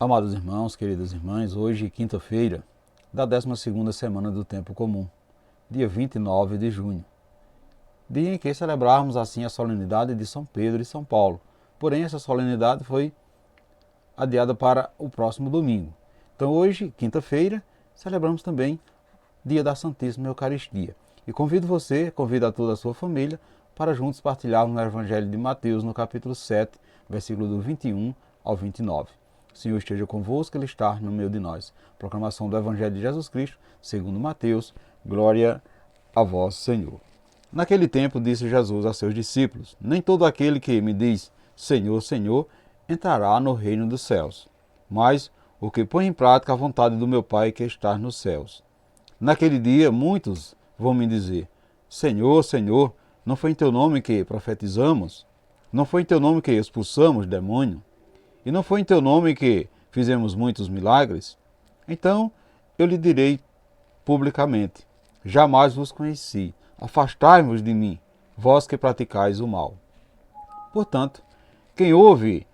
Amados irmãos, queridas irmãs, hoje, quinta-feira, da 12ª semana do Tempo Comum, dia 29 de junho, dia em que celebrarmos assim a solenidade de São Pedro e São Paulo. Porém, essa solenidade foi adiada para o próximo domingo. Então hoje, quinta-feira, celebramos também dia da Santíssima Eucaristia. E convido a toda a sua família para juntos partilharmos no Evangelho de Mateus, no capítulo 7, versículo do 21 ao 29. O Senhor esteja convosco, Ele está no meio de nós. Proclamação do Evangelho de Jesus Cristo, segundo Mateus. Glória a vós, Senhor. Naquele tempo disse Jesus a seus discípulos: nem todo aquele que me diz Senhor, Senhor, entrará no reino dos céus, mas o que põe em prática a vontade do meu Pai que está nos céus. Naquele dia muitos vão me dizer: Senhor, Senhor, não foi em teu nome que profetizamos? Não foi em teu nome que expulsamos demônio? E não foi em teu nome que fizemos muitos milagres? Então eu lhe direi publicamente: jamais vos conheci. Afastai-vos de mim, vós que praticais o mal. Portanto, quem ouve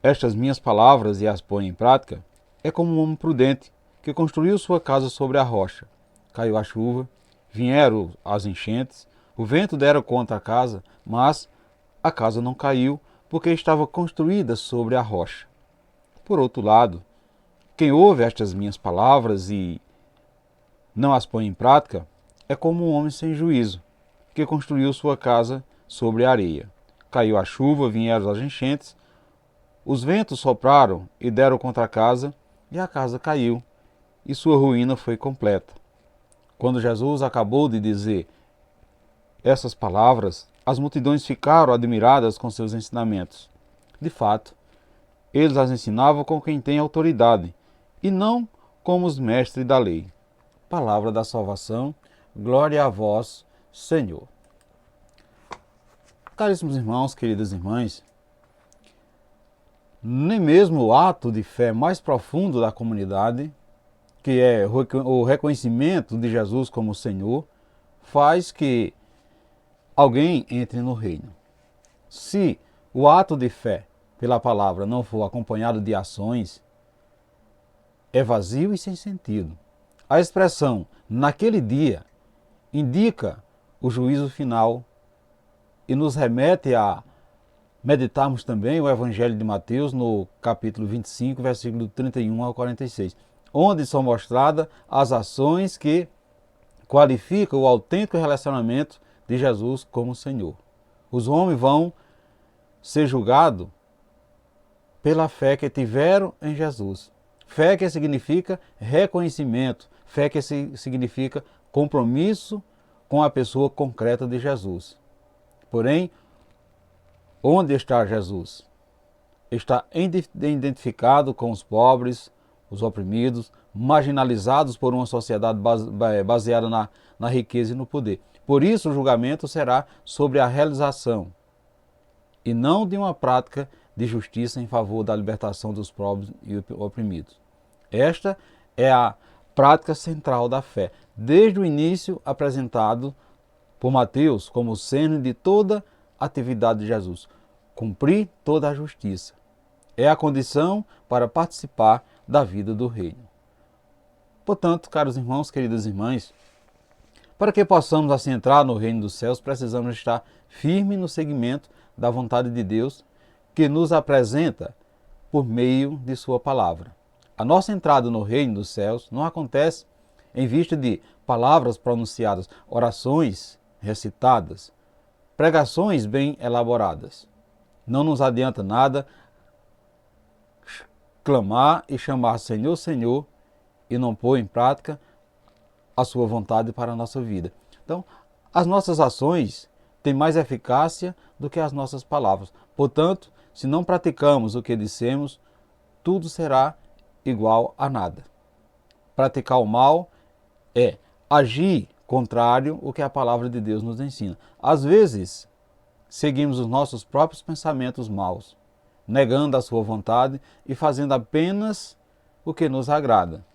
estas minhas palavras e as põe em prática é como um homem prudente que construiu sua casa sobre a rocha. Caiu a chuva, vieram as enchentes, o vento dera contra a casa, mas a casa não caiu porque estava construída sobre a rocha. Por outro lado, quem ouve estas minhas palavras e não as põe em prática é como um homem sem juízo que construiu sua casa sobre a areia. Caiu a chuva, vieram as enchentes, os ventos sopraram e deram contra a casa caiu, e sua ruína foi completa. Quando Jesus acabou de dizer essas palavras, as multidões ficaram admiradas com seus ensinamentos. De fato, eles as ensinavam com quem tem autoridade, e não como os mestres da lei. Palavra da salvação, glória a vós, Senhor. Caríssimos irmãos, queridas irmãs, nem mesmo o ato de fé mais profundo da comunidade, que é o reconhecimento de Jesus como Senhor, faz que alguém entre no reino. Se o ato de fé pela palavra não for acompanhado de ações, é vazio e sem sentido. A expressão naquele dia indica o juízo final e nos remete a meditarmos também o Evangelho de Mateus no capítulo 25, versículo 31 ao 46, onde são mostradas as ações que qualificam o autêntico relacionamento de Jesus como Senhor. Os homens vão ser julgados pela fé que tiveram em Jesus. Fé que significa reconhecimento, fé que significa compromisso com a pessoa concreta de Jesus. Porém, onde está Jesus? Está identificado com os pobres, os oprimidos, marginalizados por uma sociedade baseada na riqueza e no poder. Por isso o julgamento será sobre a realização e não de uma prática de justiça em favor da libertação dos pobres e oprimidos. Esta é a prática central da fé, desde o início apresentado por Mateus como o cerne de toda a atividade de Jesus. Cumprir toda a justiça. É a condição para participar da vida do reino. Portanto, caros irmãos, queridas irmãs, para que possamos assim entrar no reino dos céus, precisamos estar firmes no seguimento da vontade de Deus que nos apresenta por meio de sua palavra. A nossa entrada no reino dos céus não acontece em vista de palavras pronunciadas, orações recitadas, pregações bem elaboradas. Não nos adianta nada clamar e chamar Senhor, Senhor e não pôr em prática a sua vontade para a nossa vida. Então, as nossas ações têm mais eficácia do que as nossas palavras. Portanto, se não praticamos o que dissemos, tudo será igual a nada. Praticar o mal é agir contrário ao que a palavra de Deus nos ensina. Às vezes, seguimos os nossos próprios pensamentos maus, negando a sua vontade e fazendo apenas o que nos agrada.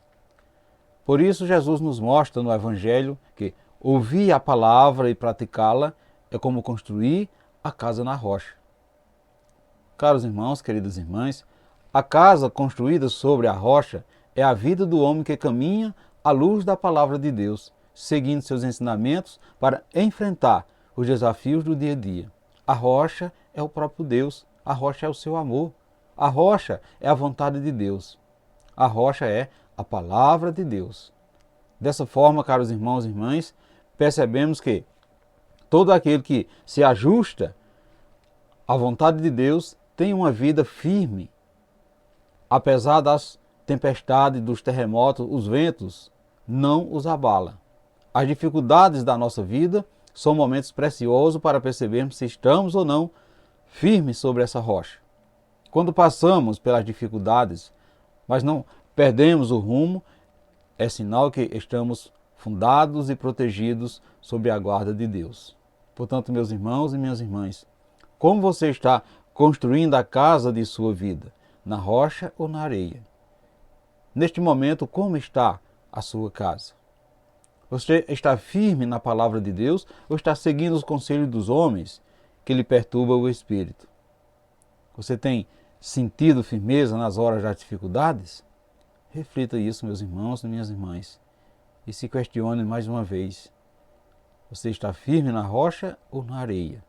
Por isso, Jesus nos mostra no Evangelho que ouvir a palavra e praticá-la é como construir a casa na rocha. Caros irmãos, queridas irmãs, A casa construída sobre a rocha é a vida do homem que caminha à luz da palavra de Deus, seguindo seus ensinamentos para enfrentar os desafios do dia a dia. A rocha é o próprio Deus, a rocha é o seu amor, a rocha é a vontade de Deus, a rocha é a palavra de Deus. Dessa forma, caros irmãos e irmãs, percebemos que todo aquele que se ajusta à vontade de Deus tem uma vida firme. Apesar das tempestades, dos terremotos, os ventos não os abala. As dificuldades da nossa vida são momentos preciosos para percebermos se estamos ou não firmes sobre essa rocha. Quando passamos pelas dificuldades, mas não perdemos o rumo, é sinal que estamos fundados e protegidos sob a guarda de Deus. Portanto, meus irmãos e minhas irmãs, como você está construindo a casa de sua vida? Na rocha ou na areia? Neste momento, como está a sua casa? Você está firme na palavra de Deus ou está seguindo os conselhos dos homens que lhe perturbam o espírito? Você tem sentido firmeza nas horas das dificuldades? Reflita isso, meus irmãos e minhas irmãs, e se questione mais uma vez. Você está firme na rocha ou na areia?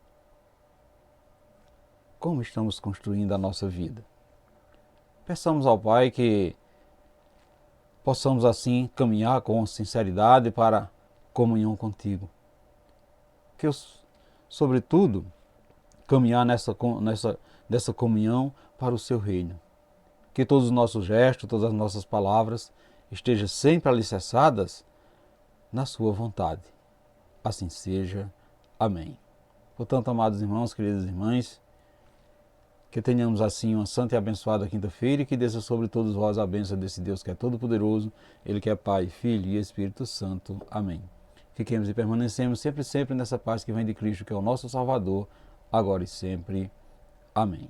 Como estamos construindo a nossa vida? Peçamos ao Pai que possamos assim caminhar com sinceridade para a comunhão contigo. Que eu, sobretudo, caminhar nessa comunhão para o seu reino. Que todos os nossos gestos, todas as nossas palavras estejam sempre alicerçadas na sua vontade. Assim seja. Amém. Portanto, amados irmãos, queridas irmãs, que tenhamos assim uma santa e abençoada quinta-feira e que desça sobre todos vós a bênção desse Deus que é todo-poderoso, Ele que é Pai, Filho e Espírito Santo. Amém. Fiquemos e permanecemos sempre nessa paz que vem de Cristo, que é o nosso Salvador, agora e sempre. Amém.